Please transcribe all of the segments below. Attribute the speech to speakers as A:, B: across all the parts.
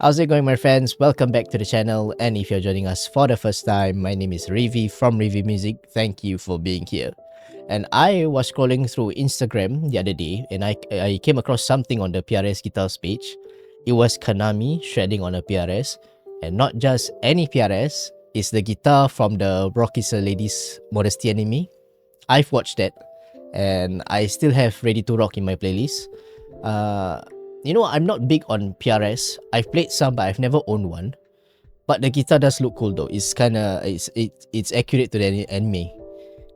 A: How's it going, my friends? Welcome back to the channel. And if you're joining us for the first time, my name is Rivi from Rivi Music. Thank you for being here. And I was scrolling through Instagram the other day, and I came across something on the PRS Guitars page. It was Kanami shredding on a PRS, and not just any PRS. It's the guitar from the Rock is a Lady's Modesty anime. I've watched that, and I still have Ready to Rock in my playlist. I'm not big on PRS. I've played some, but I've never owned one. But the guitar does look cool though. It's accurate to the anime.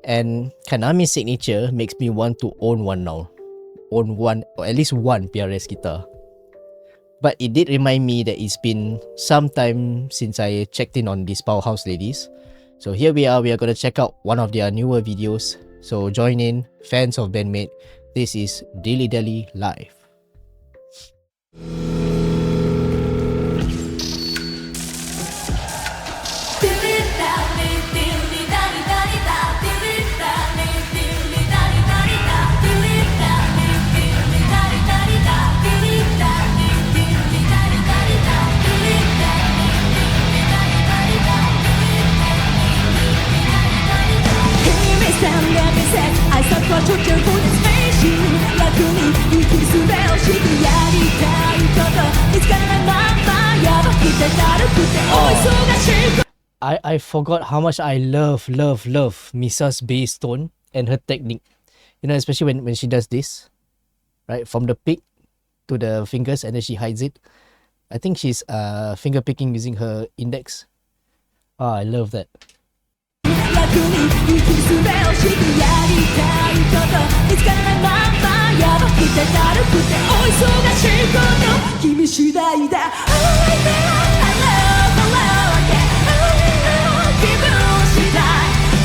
A: And Kanami's signature makes me want to own one now. Own one, or at least one PRS guitar. But it did remind me that it's been some time since I checked in on these Powerhouse ladies. So here we are going to check out one of their newer videos. So join in, fans of band Maid. This is Dilly Live.
B: I support your carefulness facing 楽に生きる術を知ってやりたいこと見つからないままやばくてだるくて大忙しい
A: I forgot how much I love Misa's bass tone and her technique. You know, especially when she does this, right? From the pick to the fingers and then she hides it. I think she's finger picking using her index. I love that.
B: 楽に生きる術を知ってやりたいこと見つからないままやばくてだるくて大忙しいこと君次第だ I love again 気分次第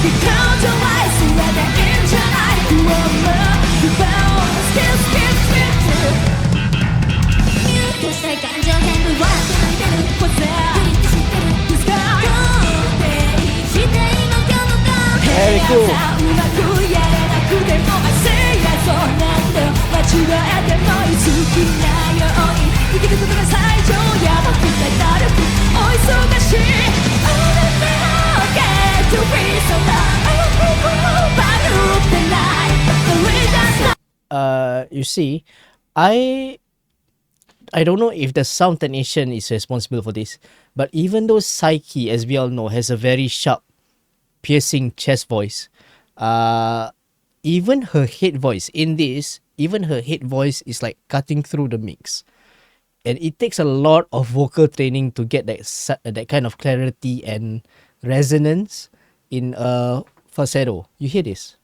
B: Because your life すべていいんじゃない You are the bound Skills ミュートしたい感情全部笑って泣いてる What's that? プリって知ってる The sky して今
A: Very cool.
B: うまくやれなくても I say yes そうなんだ間違えても好きなように生きることが最上やばくてだるくお忙しい All of me get to be so loud
A: You see, I don't know if the sound technician is responsible for this, but even though Psyche, as we all know, has a very sharp piercing chest voice, even her head voice in this, even her head voice is like cutting through the mix, and it takes a lot of vocal training to get that kind of clarity and resonance in a falsetto. You hear this?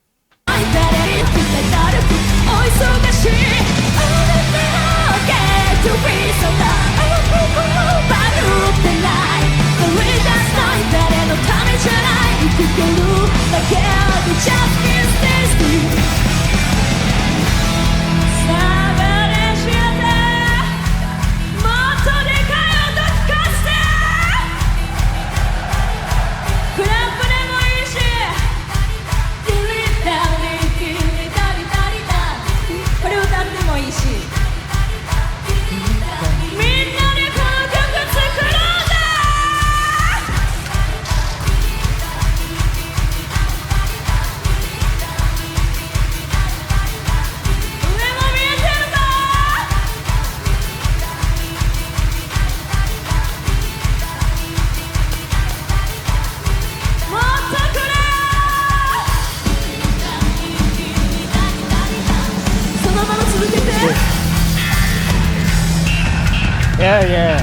A: Yeah.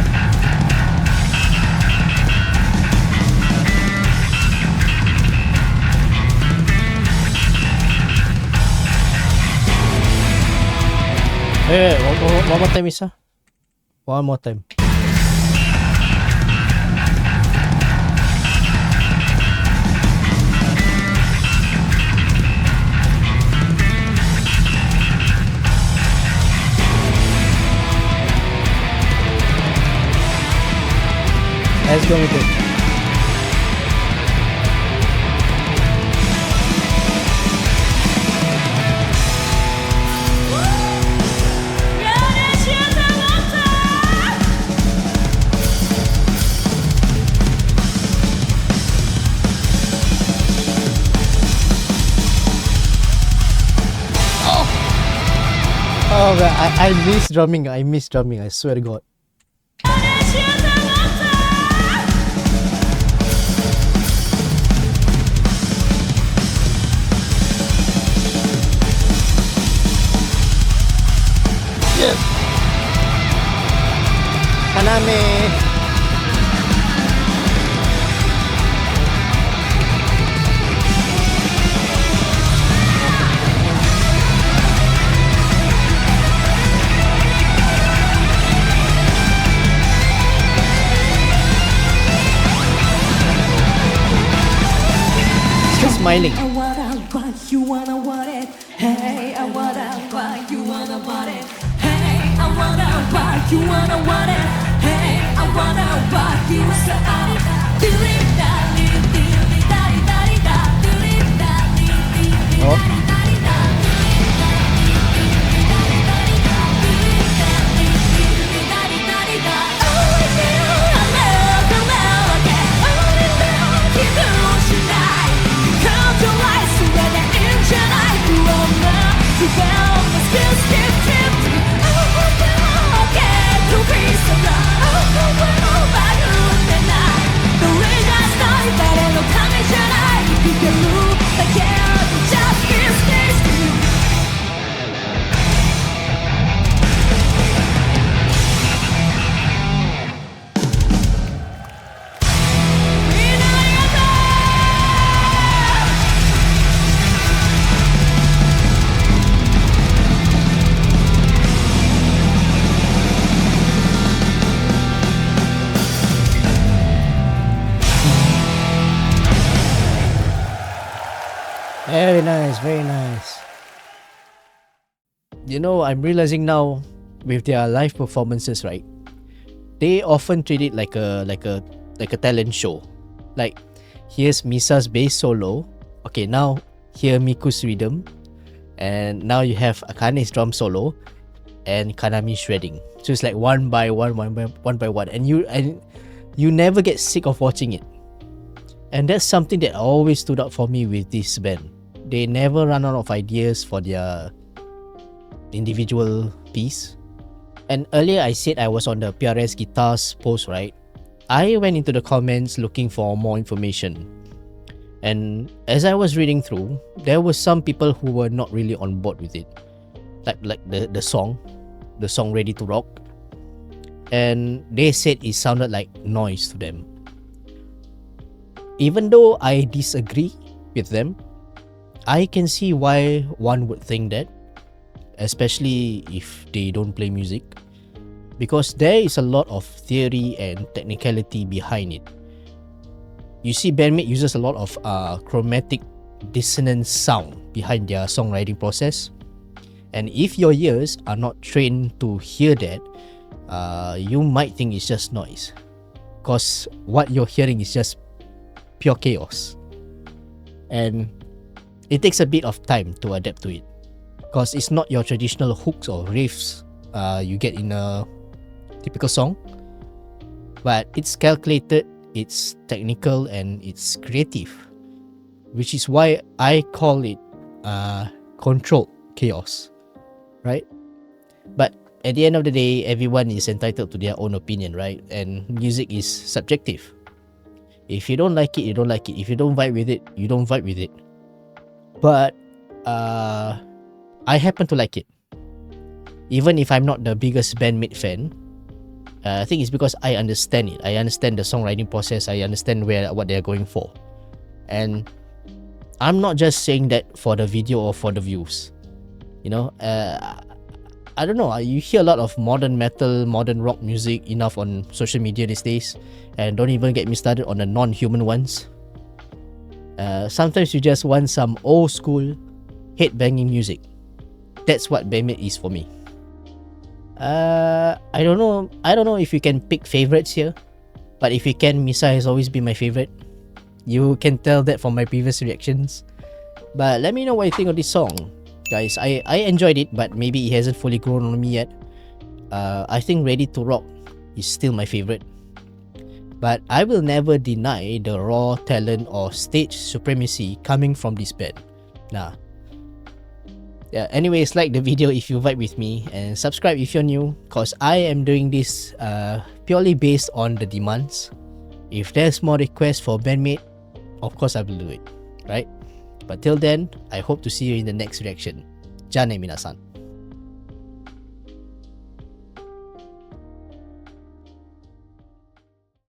A: Hey, one more time, Isa. One more time. Let's go with it. Oh man, I miss drumming. I miss drumming. I swear to God. Yes. Kaname. Smiling.
B: I wanna what you wanna want it. Hey, I wanna what you wanna want it. Hey, I wanna what you wanna want it. Hey, I wanna what you want it. Dilly, dilly, dilly, dilly, dilly, dilly, dilly, dilly,
A: Oh.
B: dilly, dilly,
A: Very nice, very nice. You know, I'm realizing now with their live performances, right? They often treat it like a talent show. Like, here's Misa's bass solo. Okay, now here Miku's rhythm, and now you have Akane's drum solo, and Kanami shredding. So it's like one by one, and you never get sick of watching it. And that's something that always stood out for me with this band. They never run out of ideas for their individual piece. And earlier I said I was on the PRS Guitars post, right? I went into the comments looking for more information. And as I was reading through, there were some people who were not really on board with it. Like the song Ready to Rock. And they said it sounded like noise to them. Even though I disagree with them, I can see why one would think that, especially if they don't play music, because there is a lot of theory and technicality behind it. You see, bandmate uses a lot of chromatic dissonance sound behind their songwriting process, and if your ears are not trained to hear that, you might think it's just noise, because what you're hearing is just pure chaos. And it takes a bit of time to adapt to it, because it's not your traditional hooks or riffs you get in a typical song, but it's calculated, it's technical, and it's creative, which is why I call it controlled chaos, right? But at the end of the day, everyone is entitled to their own opinion, right? And music is subjective. If you don't like it, you don't like it. If you don't vibe with it, you don't vibe with it. But I happen to like it. Even if I'm not the biggest bandmate fan, I think it's because I understand it. I understand the songwriting process. I understand what they're going for. And I'm not just saying that for the video or for the views. You know, I don't know. You hear a lot of modern metal, modern rock music enough on social media these days. And don't even get me started on the non-human ones. Sometimes you just want some old school head-banging music. That's what bandmate is for me. I don't know if you can pick favorites here, but if you can, Misa has always been my favorite. You can tell that from my previous reactions. But let me know what you think of this song, guys. I enjoyed it, but maybe it hasn't fully grown on me yet. I think Ready to Rock is still my favorite. But I will never deny the raw talent or stage supremacy coming from this band. Nah. Yeah, anyways, like the video if you vibe with me, and subscribe if you're new, cause I am doing this purely based on the demands. If there's more requests for bandmate, of course I will do it, right? But till then, I hope to see you in the next reaction. Jane minasan.